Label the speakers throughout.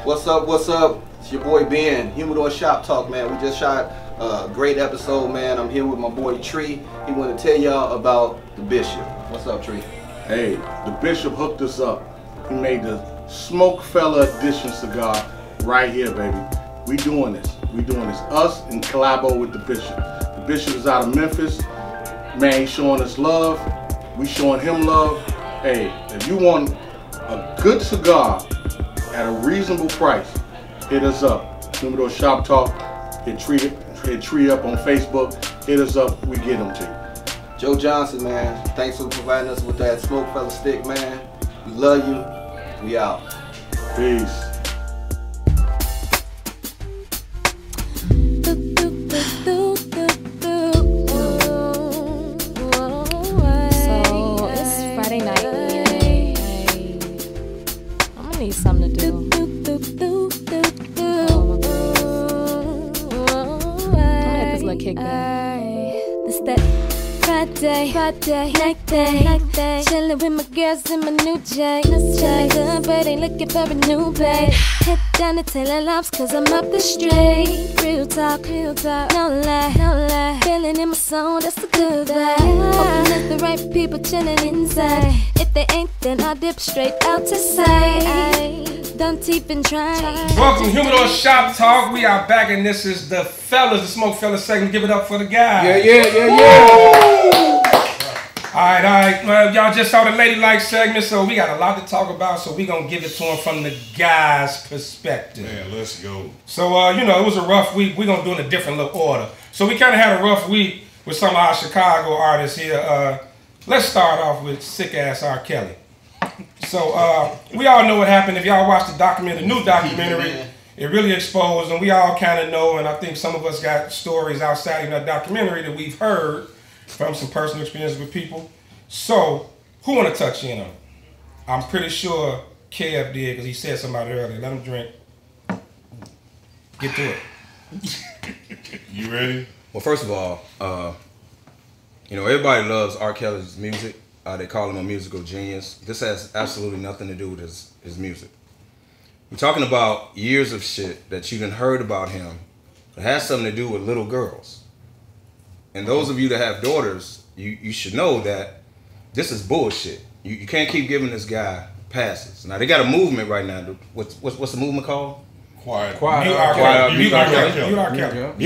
Speaker 1: What's up? What's up? It's your boy Ben, Humidor Shop Talk, man. We just shot a great episode, man. I'm here with my boy Tree. He want to tell y'all about the Bishop. What's up, Tree?
Speaker 2: Hey, the Bishop hooked us up. He made the Smokefellas edition cigar right here, baby. We doing this. We doing this. Us in collabo with the Bishop. The Bishop is out of Memphis. Man, he's showing us love. We showing him love. Hey, if you want a good cigar at a reasonable price, hit us up. Humidor Shop Talk. Hit Tree up on Facebook. Hit us up. We get them to you.
Speaker 1: Joe Johnson, man. Thanks for providing us with that Smokefellas stick, man. We love you. We out.
Speaker 2: Peace.
Speaker 3: Need something to do. I had this little kickback.
Speaker 4: It's that Friday night thing. Chillin' with my girls in my new J. Feeling good, but ain't looking for a new babe. Head down to Taylor Lobs, cause I'm up the street. Real talk, no lie. Feeling in my soul, that's a good vibe. Hoping it's the right people chillin' inside. If they ain't, then I'll dip straight out to sight. Don't even try.
Speaker 5: Welcome to Humidor Shop Talk. We are back, and this is the Fellas, the Smokefellas segment. Give it up for the guys.
Speaker 2: Yeah.
Speaker 5: All right. Well, y'all just saw the Ladylike segment, so we got a lot to talk about, so we're going to give it to them from the guys' perspective.
Speaker 6: Man, let's go.
Speaker 5: So, it was a rough week. We're going to do it in a different little order. So we kind of had a rough week with some of our Chicago artists here. Let's start off with sick-ass R. Kelly. So, we all know what happened. If y'all watched the new documentary, it really exposed, and we all kind of know, and I think some of us got stories outside of that documentary that we've heard from some personal experience with people. So, who want to touch in on it? I'm pretty sure Kev did, because he said somebody earlier. Let him drink. Get to it.
Speaker 6: You ready?
Speaker 7: Well, first of all, everybody loves R. Kelly's music. They call him a musical genius. This has absolutely nothing to do with his music. We're talking about years of shit that you done heard about him. It has something to do with little girls. And those of you that have daughters, you should know that this is bullshit. You can't keep giving this guy passes. Now, they got a movement right now. What's the movement called?
Speaker 6: Quiet.
Speaker 5: He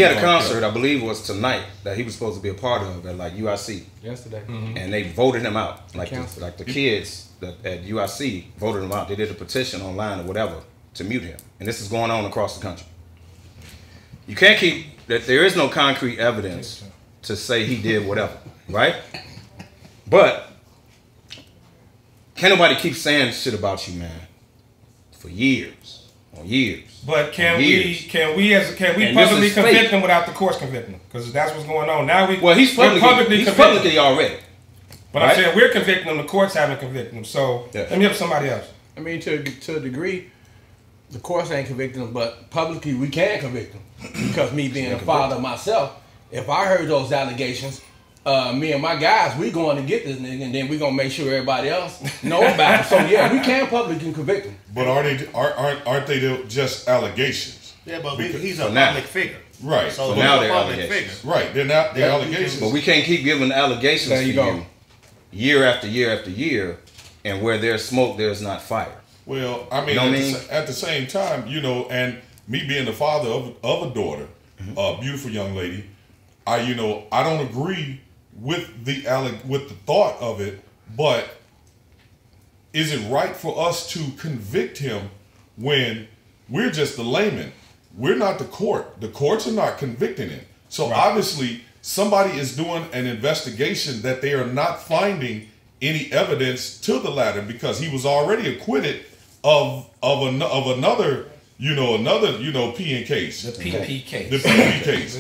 Speaker 7: had a concert, I believe it was tonight, that he was supposed to be a part of at like UIC.
Speaker 8: Yesterday.
Speaker 7: Mm-hmm. And they voted him out. Like the kids at UIC voted him out. They did a petition online or whatever to mute him. And this is going on across the country. You can't keep, that there is no concrete evidence to say he did whatever, right? But can't nobody keep saying shit about you, man, for years on years.
Speaker 5: But can we publicly convict him without the courts convicting him? Because that's what's going on now.
Speaker 7: He's publicly already.
Speaker 5: But right? I'm saying we're convicting him. The courts haven't convicted him. So let me have somebody else.
Speaker 8: I mean, to a degree, the courts ain't convicting him, but publicly we can convict him. Because me being a father myself, if I heard those allegations, me and my guys, we going to get this nigga, and then we gonna make sure everybody else know about it. So yeah, we can publicly convict him.
Speaker 6: But aren't they just allegations?
Speaker 9: Yeah, but he's a public figure.
Speaker 6: Right.
Speaker 7: So now they're allegations.
Speaker 6: Right. They're allegations.
Speaker 7: But we can't keep giving allegations to you year after year after year, and where there's smoke, there's not fire.
Speaker 6: Well, I mean, at the same time, and me being the father of a daughter, a beautiful young lady, I don't agree with the thought of it, but is it right for us to convict him when we're just the layman? We're not the court. The courts are not convicting him. So obviously somebody is doing an investigation that they are not finding any evidence to the latter, because he was already acquitted of another PN case.
Speaker 5: The PP case.
Speaker 6: The PP case.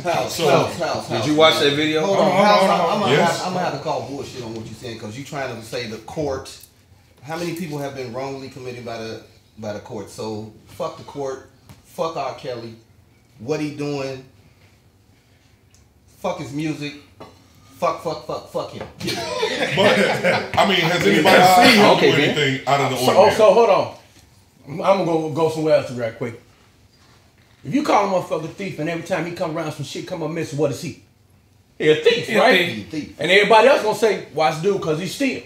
Speaker 7: Did you watch that video?
Speaker 1: Hold on. I'm gonna have to call bullshit on what you're saying, because you're trying to say the court. How many people have been wrongly committed by the court? So fuck the court. Fuck R. Kelly. What he doing? Fuck his music. Fuck him.
Speaker 6: But I mean, has anybody seen him do anything out of the ordinary?
Speaker 8: So hold on. I'm gonna go somewhere else real quick. If you call a motherfucker thief and every time he come around some shit come up missing, what is he? He a thief, right?
Speaker 1: He a thief.
Speaker 8: And everybody else gonna say, "Watch dude, cause he steal."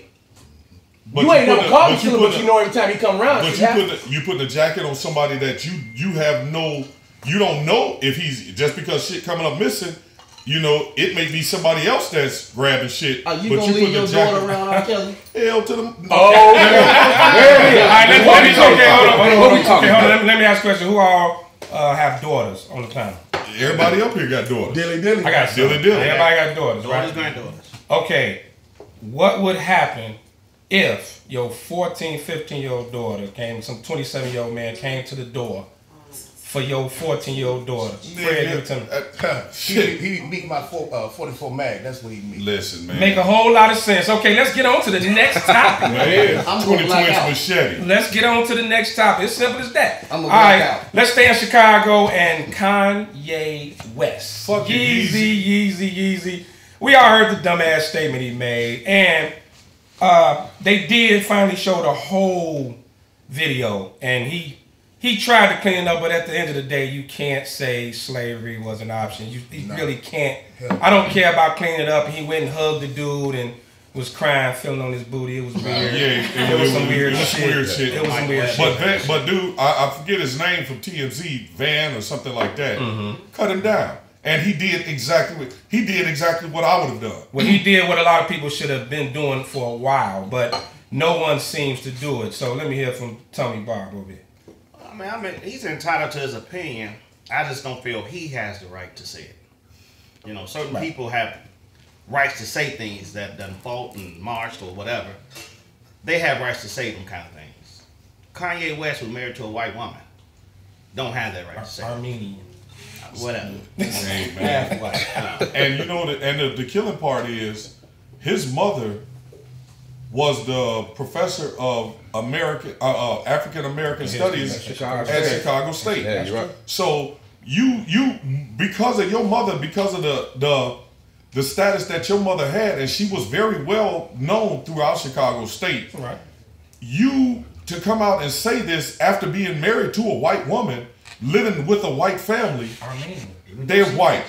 Speaker 6: But
Speaker 8: you ain't never called him stealer, but
Speaker 6: a-
Speaker 8: you know every time he come around.
Speaker 6: But you put a jacket on somebody that you have no, you don't know if he's just because shit coming up missing. You know, it may be somebody else that's grabbing shit.
Speaker 1: Are you
Speaker 6: but
Speaker 1: gonna
Speaker 6: you
Speaker 1: leave your daughter around R. Kelly?
Speaker 6: Hell to them.
Speaker 8: Oh,
Speaker 5: Let me ask a question. Who all have daughters on the panel?
Speaker 6: Everybody up here got daughters.
Speaker 2: Dilly.
Speaker 5: I got
Speaker 6: Dilly.
Speaker 5: Everybody got daughters, right?
Speaker 9: Granddaughters.
Speaker 5: Okay, what would happen if your 14, 15-year-old daughter came, some 27-year-old man came to the door for your 14-year-old daughter? Fred, give it to me.
Speaker 9: He meet my 44 mag. That's what he mean.
Speaker 6: Listen, man.
Speaker 5: Make a whole lot of sense. Okay, let's get on to the next topic.
Speaker 6: Man,
Speaker 1: I'm
Speaker 6: 22
Speaker 1: gonna black
Speaker 6: inch
Speaker 1: out.
Speaker 6: machete.
Speaker 5: Let's get on to the next topic. It's simple as that.
Speaker 1: I'm
Speaker 5: All
Speaker 1: gonna black out.
Speaker 5: let's stay in Chicago and Kanye West.
Speaker 6: Fuck
Speaker 5: Yeezy. We all heard the dumbass statement he made, and they did finally show the whole video, and he tried to clean it up, but at the end of the day, you can't say slavery was an option. You really can't. I don't care about cleaning it up. He went and hugged the dude and was crying, feeling on his booty. It was weird. It was some weird shit. It was some weird shit.
Speaker 6: But dude, I forget his name from TMZ, Van or something like that. Cut him down. And he did exactly what I would have done.
Speaker 5: Well, he did what a lot of people should have been doing for a while, but no one seems to do it. So let me hear from Tommy Bob over here.
Speaker 9: I mean, he's entitled to his opinion. I just don't feel he has the right to say it. You know, certain people have rights to say things that done fought and marched or whatever. They have rights to say them kind of things. Kanye West was married to a white woman. Don't have that right to say it.
Speaker 5: Armenian.
Speaker 9: Whatever.
Speaker 6: Hey, man. And you know, the killing part is his mother was the professor of African American Studies at Chicago State.
Speaker 7: Yeah, you're right.
Speaker 6: So you because of your mother, because of the status that your mother had, and she was very well known throughout Chicago State.
Speaker 5: Right.
Speaker 6: You to come out and say this after being married to a white woman, living with a white family.
Speaker 5: Armenian.
Speaker 6: They're white.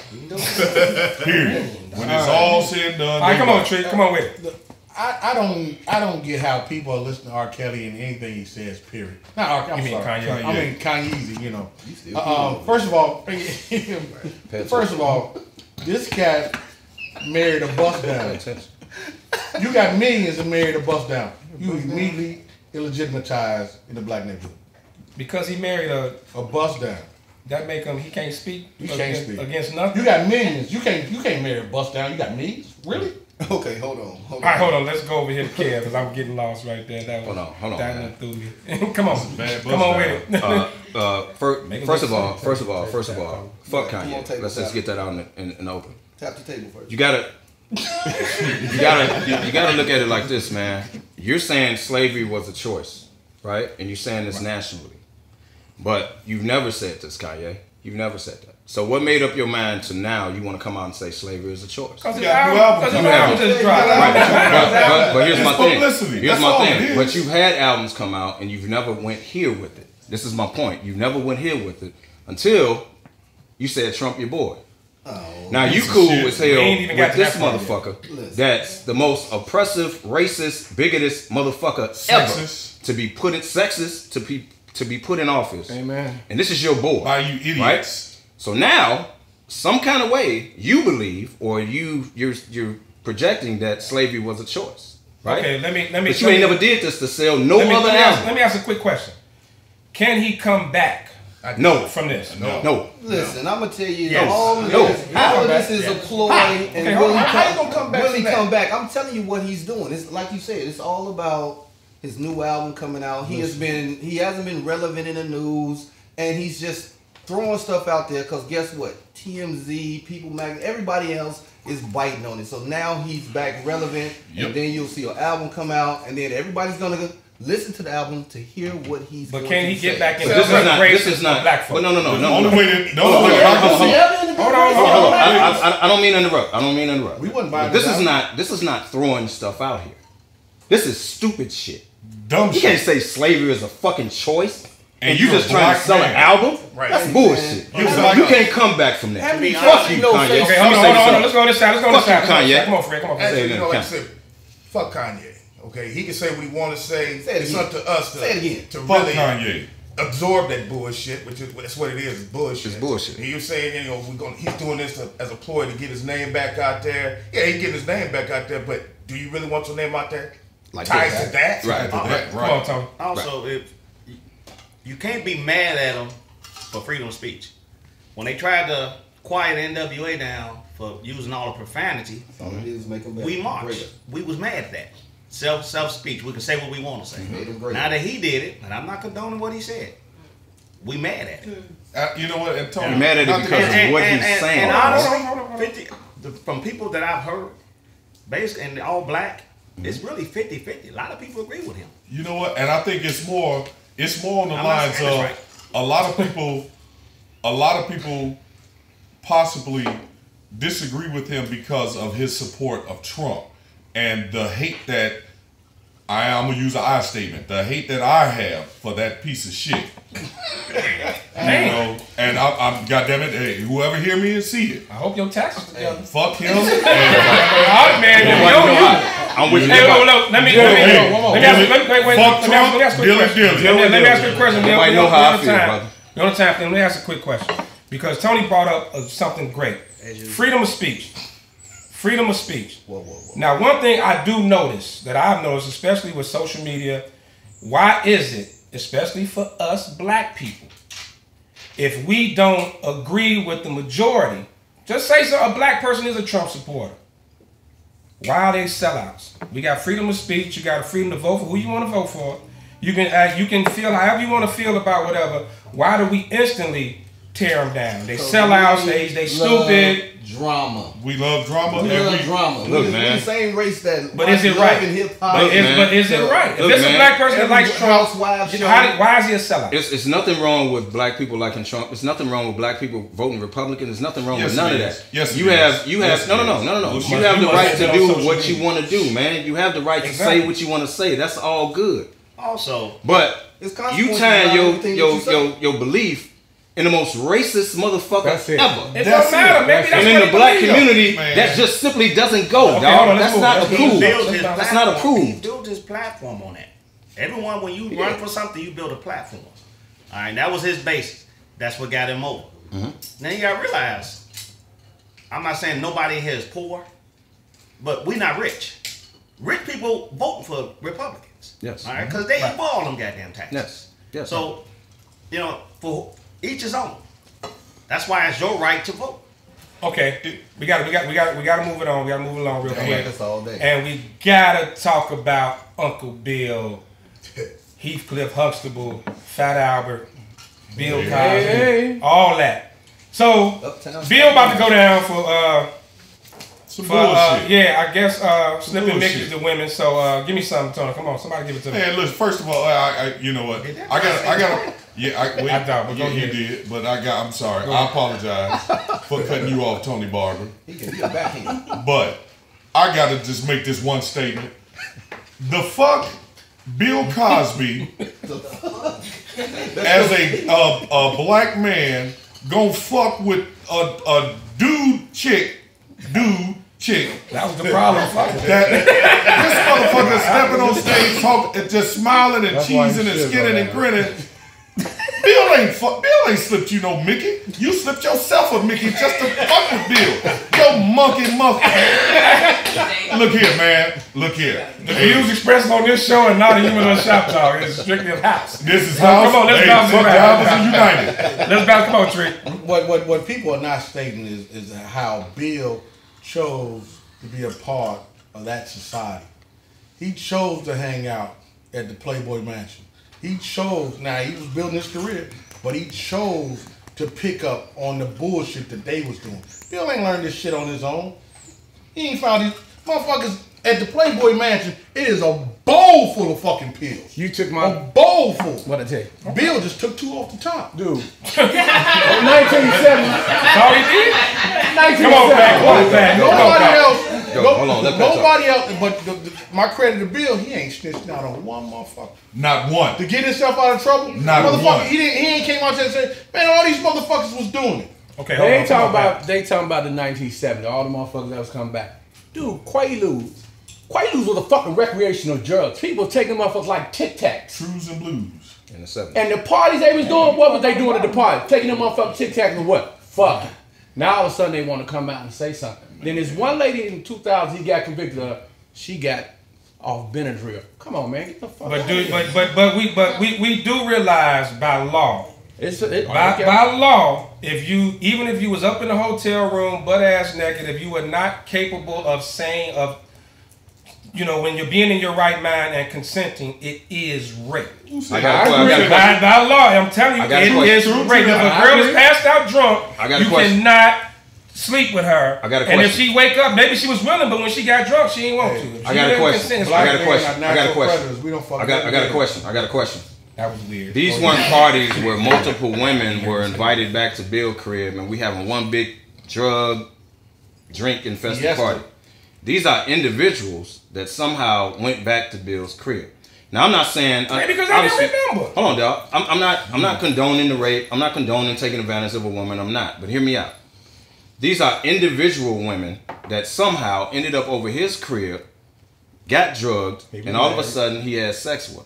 Speaker 6: Period. When it's all said and done.
Speaker 5: All right, come on, Tree. Come on with it.
Speaker 2: I don't get how people are listening to R. Kelly and anything he says. Period. Not R. Kelly.
Speaker 5: You mean Kanye?
Speaker 2: I mean Kanye. You know. First of all, this cat married a bust down. You got millions and married a bust down. You immediately illegitimatized in the black neighborhood.
Speaker 5: Because he married a
Speaker 2: bust down.
Speaker 5: That make him he can't speak. Against nothing.
Speaker 2: You got millions. You can't marry a bust down. You got millions. Really?
Speaker 1: Okay, hold on.
Speaker 5: All right, hold on. Let's go over here to Kev because I'm getting lost right there. That was,
Speaker 7: hold on.
Speaker 5: That threw me. Come on, come on with it.
Speaker 7: First of all, fuck Kanye. Let's just get that out in the open.
Speaker 1: Tap the table first.
Speaker 7: You gotta look at it like this, man. You're saying slavery was a choice, right? And you're saying this nationally, but you've never said this, Kanye. You've never said that. So what made up your mind to now you want to come out and say slavery is a choice?
Speaker 5: Because his album just dropped.
Speaker 7: But here's my thing. Here's my thing. But you've had albums come out and you've never went here with it. This is my point. You never went here with it until you said Trump your boy. Now you cool as hell with this motherfucker that's the most oppressive, racist, bigotous motherfucker ever to be put in sexist to be put in office.
Speaker 8: Amen.
Speaker 7: And this is your boy.
Speaker 6: By you idiots.
Speaker 7: Right? So now, some kind of way you believe or you're projecting that slavery was a choice. Right?
Speaker 5: Okay, let me
Speaker 7: But you ain't never did this to sell no other album.
Speaker 5: Let me ask a quick question. Can he come back?
Speaker 7: No.
Speaker 5: From this?
Speaker 7: No.
Speaker 1: Listen, I'm gonna tell you,
Speaker 7: Yes.
Speaker 1: all of this is a ploy, and will he come back? I'm telling you what he's doing. It's like you said, it's all about his new album coming out. He hasn't been relevant in the news, and he's just throwing stuff out there. Cause guess what? TMZ, People Magazine, everybody else is biting on it. So now he's back relevant, and then you'll see an album come out, and then everybody's gonna listen to the album to hear what he's.
Speaker 5: But can he get back into
Speaker 7: this is not black folk? No.
Speaker 6: Only way to
Speaker 7: hold on. I don't mean to interrupt.
Speaker 2: We wouldn't buy
Speaker 7: this is not throwing stuff out here. This is stupid shit.
Speaker 6: Dumb
Speaker 7: You
Speaker 6: shit.
Speaker 7: can't say slavery is a fucking choice. and you just trying to sell an album?
Speaker 2: Right.
Speaker 7: That's bullshit. You can't come back from that.
Speaker 8: Fuck you,
Speaker 7: Kanye.
Speaker 5: Okay, hold on. Let's go on this side.
Speaker 7: Fuck you, Kanye.
Speaker 5: Come on, Fred. Come on.
Speaker 2: Actually, you know, like I said, fuck Kanye. Okay, he can say what he want to say. It's up to us to
Speaker 6: Fuck
Speaker 2: really
Speaker 6: Kanye.
Speaker 2: absorb that bullshit, which is that's what it is. It's bullshit.
Speaker 7: It's bullshit.
Speaker 2: And you're saying, you know, he's doing this as a ploy to get his name back out there. Yeah, he's getting his name back out there, but do you really want your name out there?
Speaker 7: Like
Speaker 2: ties to that?
Speaker 7: Right.
Speaker 5: Come on, Tony.
Speaker 9: Also, if you can't be mad at them for freedom of speech. When they tried to quiet NWA down for using all the profanity, we marched. We was mad at that. Self speech. We can say what we want to say. Now that he did it, and I'm not condoning what he said, we mad at it.
Speaker 6: You know what? And Tony,
Speaker 7: mad at it because of what he's saying.
Speaker 9: And honestly, from people that I've heard, basically, and all black, it's really 50-50. A lot of people agree with him.
Speaker 6: You know what? And I think it's more on the lines of a lot of people possibly disagree with him because of his support of Trump and the hate that I'm gonna use an I statement. The hate that I have for that piece of shit. You know, and I'm goddamn it, hey, whoever hear me and see it.
Speaker 5: I hope your taxes together.
Speaker 6: Fuck him.
Speaker 5: I'm with you. Let me ask you a question.
Speaker 7: Nobody know how I feel, brother.
Speaker 5: You know time. Let me ask a quick question. Because Tony brought up something great. Freedom of speech. Freedom of speech. Now, one thing I do notice, that I've noticed, especially with social media, why is it, especially for us black people, if we don't agree with the majority, just say a black person is a Trump supporter, why are they sellouts? We got freedom of speech. You got a freedom to vote for who you want to vote for. You can feel however you want to feel about whatever. Why do we instantly tear them down? They sellouts. They stupid.
Speaker 1: Drama.
Speaker 6: We love drama.
Speaker 1: We love drama.
Speaker 7: Look,
Speaker 1: We're
Speaker 7: man.
Speaker 1: the same race that.
Speaker 5: But is it right? But is it right? If there's a black person that likes Trump, why is he a sellout?
Speaker 7: It's nothing wrong with black people liking Trump. There's nothing wrong with black people voting Republican. There's nothing wrong with none of that.
Speaker 6: Yes,
Speaker 7: you have no. You have the right to do what you want to do, man. You have the right to say what you want to say. That's all good.
Speaker 9: Also,
Speaker 7: but you tying your belief in the most racist motherfucker ever.
Speaker 5: It don't matter. Maybe that's
Speaker 7: and in the black community, that just simply doesn't go, dog. That's not approved. That's not approved.
Speaker 9: He built his platform on that. Everyone, when you run for something, you build a platform. All right, that was his basis. That's what got him over. Now you gotta realize, I'm not saying nobody here is poor, but we're not rich. Rich people voting for Republicans.
Speaker 7: Yes.
Speaker 9: All right, because they eat all them goddamn taxes.
Speaker 7: Yes.
Speaker 9: So, you know, for each his own. That's why it's your right to vote.
Speaker 5: Okay, we gotta move it on. We gotta move along real quick.
Speaker 1: That's all day.
Speaker 5: And we gotta talk about Uncle Bill, Heathcliff Huxtable, Fat Albert, Bill Cosby, all that. So Bill about to go down for I guess slipping Mickeys to women. So give me something, Tony. Come on, somebody give it to me.
Speaker 6: Man, listen. First of all, you know what? I got. You did, but I'm sorry. I apologize for cutting you off, Tony Barber.
Speaker 1: He can be a backhand.
Speaker 6: But I gotta just make this one statement. The fuck, Bill Cosby, as a black man, gonna fuck with a chick.
Speaker 5: That was the problem.
Speaker 6: This motherfucker stepping on stage, talking, just smiling and cheesing and skinning and grinning. Bill ain't slipped you no Mickey. You slipped yourself a Mickey just to fuck with Bill. Yo monkey. Look here, man. Look here.
Speaker 5: The views expressed on this show and not the Humidor Shop Talk. It's strictly a house.
Speaker 6: This is house.
Speaker 5: Come on, let's bounce it back.
Speaker 6: United.
Speaker 5: Let's bounce. Come on, Trick.
Speaker 2: What people are not stating is how Bill chose to be a part of that society. He chose to hang out at the Playboy Mansion. He chose, now he was building his career, but he chose to pick up on the bullshit that they was doing. Bill ain't learned this shit on his own. He ain't found these motherfuckers at the Playboy Mansion. It is a bowl full of fucking pills.
Speaker 8: You took my...
Speaker 2: A bowl full.
Speaker 8: What'd I take?
Speaker 2: Bill just took 2 off the top.
Speaker 8: Dude. 1970.
Speaker 5: That's all he did?
Speaker 8: 1970.
Speaker 5: Come on, back.
Speaker 2: Nobody else
Speaker 7: Hold on,
Speaker 2: nobody else, but my credit to Bill, he ain't snitched out on one motherfucker.
Speaker 6: Not one.
Speaker 2: To get himself out of trouble?
Speaker 6: Not
Speaker 2: motherfucker,
Speaker 6: one.
Speaker 2: He ain't came out there and said, man, all these motherfuckers was doing it.
Speaker 5: Okay,
Speaker 8: they talking about the 1970s, all the motherfuckers that was coming back. Dude, Quaaludes was a fucking recreational drugs. People taking motherfuckers like Tic Tacs.
Speaker 6: Trues and blues.
Speaker 7: In the 70s.
Speaker 8: And the parties they was doing, what was they doing at the party? Taking them motherfucking Tic Tacs and what? Fuck it. Now all of a sudden they want to come out and say something. Then there's one lady in 2000 he got convicted of. She got off Benadryl. Come on, man, get the fuck out of here.
Speaker 5: But we do realize by law. By law, even if you was up in the hotel room butt ass naked, if you were not capable of saying when you're being in your right mind and consenting, it is rape. By law, I'm telling you, it is rape. If a girl is passed out drunk, you cannot sleep with her. And if she wake up, maybe she was willing, but when she got drunk, she ain't want to.
Speaker 7: I got a question.
Speaker 5: That was weird.
Speaker 7: These weren't parties where multiple women were invited back to Bill's crib and we having one big drink infested party. These are individuals that somehow went back to Bill's crib. Now I'm not saying
Speaker 5: because I didn't remember.
Speaker 7: Hold on, dog. I'm not condoning the rape. I'm not condoning taking advantage of a woman. I'm not. But hear me out. These are individual women that somehow ended up over his crib, got drugged, and all of a sudden he had sex with her.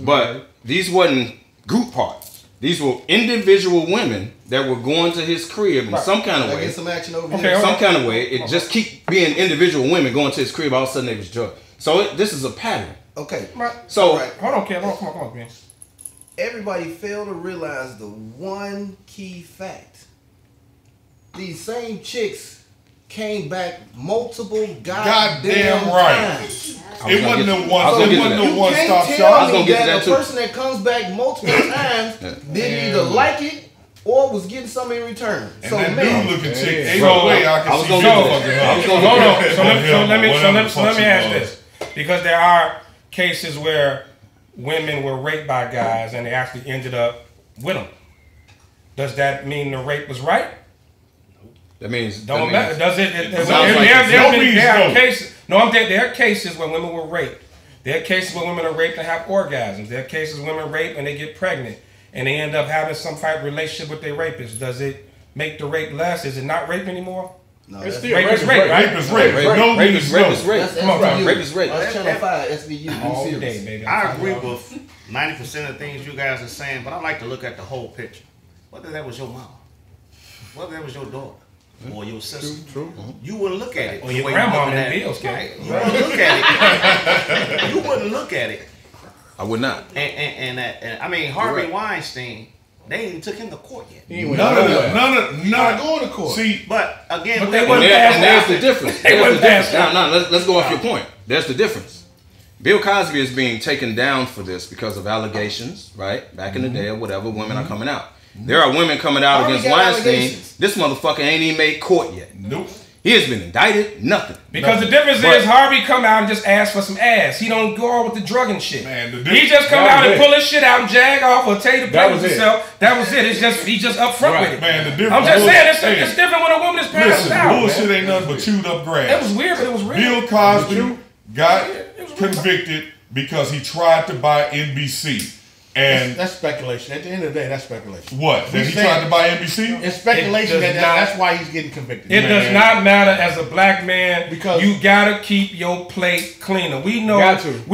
Speaker 7: But these wasn't group parties. These were individual women that were going to his crib in some kind of way.
Speaker 1: Get some action over here.
Speaker 7: Some kind of way. It just keep being individual women going to his crib. All of a sudden they was drugged. So this is a pattern.
Speaker 1: Okay.
Speaker 7: So
Speaker 5: hold on, Ken. Come on, man.
Speaker 1: Everybody failed to realize the one key fact. These same chicks came back multiple goddamn times.
Speaker 6: It wasn't no one stop shop.
Speaker 1: I was gonna get to that too. The person that comes back multiple times didn't either like it or was getting something in return.
Speaker 6: And
Speaker 1: so
Speaker 6: that
Speaker 1: man,
Speaker 6: dude looking chick, ain't no way I can see
Speaker 5: So let me ask this, because there are cases where women were raped by guys and they actually ended up with them. Does that mean the rape was right?
Speaker 7: That means
Speaker 5: don't matter. Does it? There are cases where women were raped. There are cases where women are raped and have orgasms. There are cases where women rape and they get pregnant and they end up having some type of relationship with their rapist. Does it make the rape less? Is it not rape anymore?
Speaker 8: No, it's still
Speaker 5: rape is rape.
Speaker 6: Rape is rape. Rape is rape.
Speaker 1: Come on,
Speaker 7: rape is rape.
Speaker 1: That's Channel 5 SVU.
Speaker 5: All day, baby.
Speaker 9: I agree with 90% of the things you guys are saying, but I like to look at the whole picture. Whether that was your mom, whether that was your daughter, or your sister,
Speaker 2: True.
Speaker 9: you wouldn't look at it.
Speaker 5: Or your grandma and Bill's
Speaker 9: right. You wouldn't look at it. You wouldn't look at it.
Speaker 7: I would not.
Speaker 9: And I mean, Harvey Weinstein, they ain't even took him to court yet.
Speaker 6: None
Speaker 2: going to court.
Speaker 6: See,
Speaker 9: but again,
Speaker 5: but there's
Speaker 7: the difference. Let's go off your point. There's the difference. Bill Cosby is being taken down for this because of allegations, right? Back in the day or whatever, women are coming out. There are women coming out against Weinstein. This motherfucker ain't even made court yet.
Speaker 6: Nope.
Speaker 7: He has been indicted. Nothing.
Speaker 5: Because the difference is Harvey come out and just ask for some ass. He don't go on with the drugging shit.
Speaker 6: Man,
Speaker 5: he just come out and pull his shit out and jag off or tell you to play with himself. That was it. It's just he's just up front with it.
Speaker 6: Man, the difference.
Speaker 5: I'm just saying it's different when a woman is passed out.
Speaker 6: Bullshit ain't nothing but chewed up grass.
Speaker 5: It was weird, but it was real.
Speaker 6: Bill Cosby got convicted because he tried to buy NBC. And
Speaker 2: that's speculation. At the end of the day, that's speculation.
Speaker 6: What? That he tried to buy NBC?
Speaker 2: It's speculation that's why he's getting convicted.
Speaker 5: It does not matter as a black man because you gotta keep your plate cleaner. We know President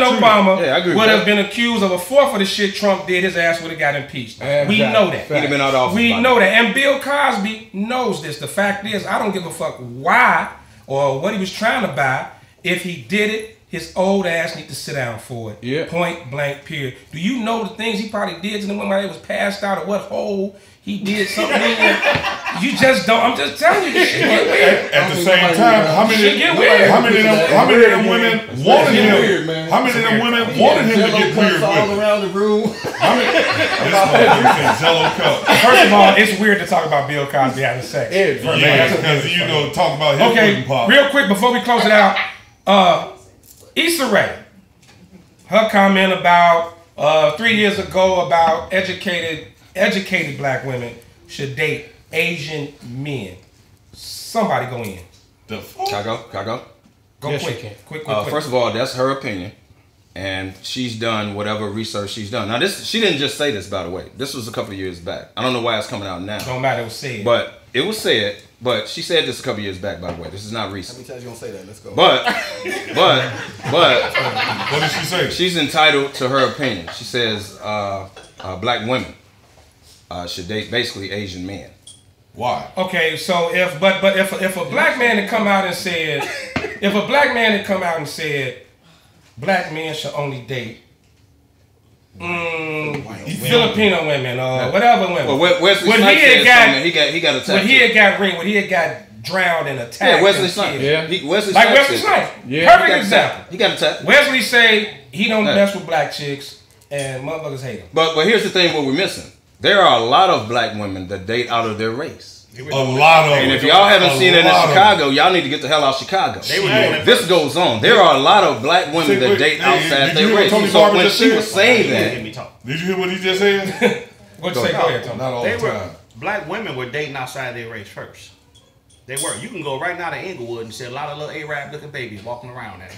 Speaker 5: Obama would have been accused of a fourth of the shit Trump did. His ass would have got impeached. We know that.
Speaker 7: He'd have been out of office.
Speaker 5: We know that. And Bill Cosby knows this. The fact is, I don't give a fuck why or what he was trying to buy. If he did it, his old ass need to sit down for it. Yeah. Point blank, period. Do you know the things he probably did to the woman that was passed out or what hole he did something in? You just don't. I'm just telling you, this shit get weird.
Speaker 6: At the same time, how many of them women wanted him? How many of them women wanted him to get weird with?
Speaker 1: All around the room.
Speaker 5: First of all, it's weird to talk about Bill Cosby having sex.
Speaker 6: Yeah, because talk about his
Speaker 5: okay, real quick before we close it out. Issa Rae, her comment about 3 years ago about educated black women should date Asian men. Somebody go in.
Speaker 6: The fuck?
Speaker 7: Can I go?
Speaker 5: Go
Speaker 8: Yes,
Speaker 5: quick.
Speaker 8: you can.
Speaker 5: Quick.
Speaker 7: First of all, that's her opinion, and she's done whatever research she's done. Now, she didn't just say this, by the way. This was a couple of years back. I don't know why it's coming out now.
Speaker 5: Don't matter. It was said.
Speaker 7: But it was said. But she said this a couple of years back, by the way. This is not recent.
Speaker 1: How many times you gonna say that? Let's go.
Speaker 7: But
Speaker 6: What did she say?
Speaker 7: she's entitled to her opinion. She says black women should date basically Asian men.
Speaker 6: Why?
Speaker 5: Okay, so if a black man had come out and said, black men should only date Filipino women or whatever women.
Speaker 7: Well, Wesley Snipes said something. He got attacked.
Speaker 5: When he had got drowned in attack.
Speaker 7: Yeah, Wesley Snipes.
Speaker 8: Yeah.
Speaker 7: Wesley
Speaker 5: Snipes.
Speaker 8: Yeah.
Speaker 5: Perfect example.
Speaker 7: He got attacked.
Speaker 5: Wesley say he don't mess with black chicks and motherfuckers hate him.
Speaker 7: But here's the thing: what we're missing. There are a lot of black women that date out of their race.
Speaker 6: A lot of them.
Speaker 7: And if y'all haven't seen it in Chicago, y'all need to get the hell out of Chicago. This goes on. There are a lot of black women that date outside their race. So when she was saying that,
Speaker 6: did you hear what he just said?
Speaker 5: What'd you say? Go ahead, Tony.
Speaker 6: Not all the time.
Speaker 9: Black women were dating outside their race first. They were. You can go right now to Inglewood and see a lot of little Arab looking babies walking around there.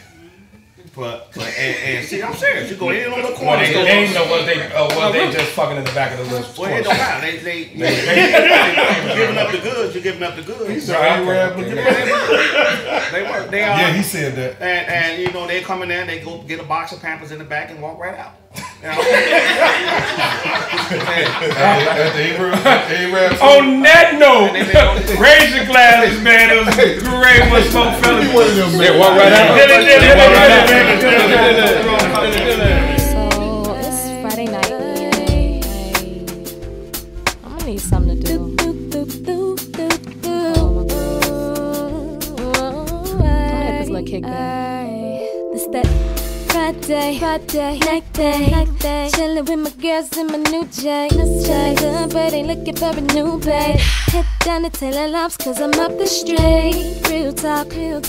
Speaker 9: And see, I'm serious. You go in on the corner.
Speaker 5: They ain't know what they just fucking in the back of the list.
Speaker 9: Well, it don't matter. They giving up the goods. You're giving up the goods.
Speaker 6: They work.
Speaker 9: They are.
Speaker 6: Yeah, he said that.
Speaker 9: And you know they come in there and they go get a box of Pampers in the back and walk right out.
Speaker 5: On that note, raise your glasses, man. It was great with Smokefellas.
Speaker 7: they walk right out.
Speaker 4: So it's Friday night. I'm gonna need something to do. I'm gonna hit this little kickback. This that Friday night thing. Chillin' with my girls in my new J. Feeling good, but ain't looking for a new babe. Head down to Taylor Lobs, cause I'm up the street. Real talk, no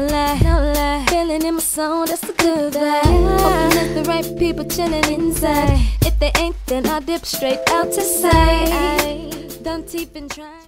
Speaker 4: lie. Feeling in my soul, that's a good vibe. Hoping it's the right people chillin' inside. If they ain't, then I'll dip straight out to sight. Don't even try.